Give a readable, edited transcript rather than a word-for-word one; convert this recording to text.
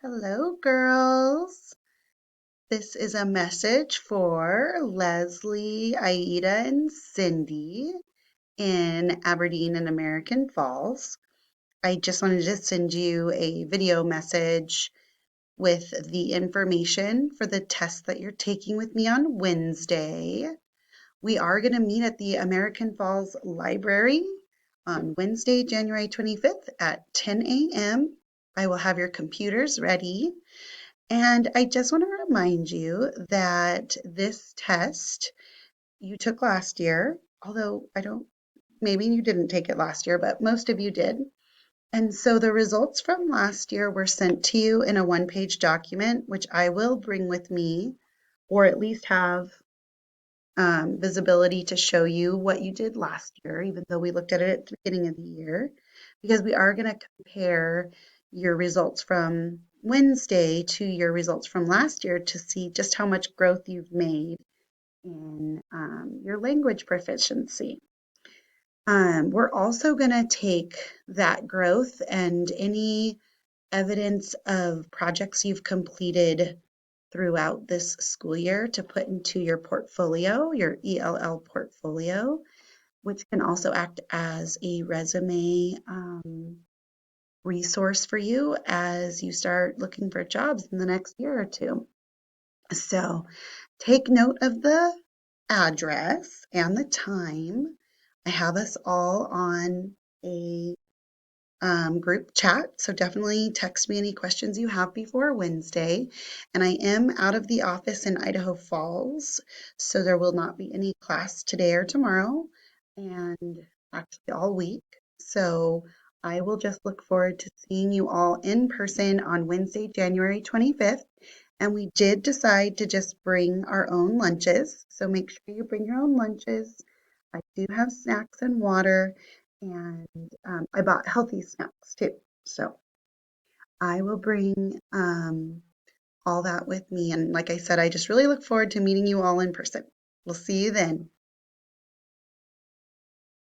Hello, girls. This is a message for Leslie, Aida, and Cindy in Aberdeen and American Falls. I just wanted to send you a video message with the information for the test that you're taking with me on Wednesday. We are going to meet at the American Falls Library on Wednesday, January 25th at 10 a.m. I will have your computers ready. And I just want to remind you that this test you took last year, although maybe you didn't take it last year, but most of you did. And so the results from last year were sent to you in a one-page document, which I will bring with me, or at least have visibility to show you what you did last year, even though we looked at it at the beginning of the year, because we are going to compare your results from Wednesday to your results from last year to see just how much growth you've made in your language proficiency. We're also going to take that growth and any evidence of projects you've completed throughout this school year to put into your portfolio, your ELL portfolio, which can also act as a resume resource for you as you start looking for jobs in the next year or two. So take note of the address and the time. I have us all on a group chat. So definitely text me any questions you have before Wednesday. And I am out of the office in Idaho Falls, so there will not be any class today or tomorrow, and actually all week. So I will just look forward to seeing you all in person on Wednesday, January 25th. And we did decide to just bring our own lunches. So make sure you bring your own lunches. I do have snacks and water, and I bought healthy snacks too. So I will bring all that with me. And like I said, I just really look forward to meeting you all in person. We'll see you then.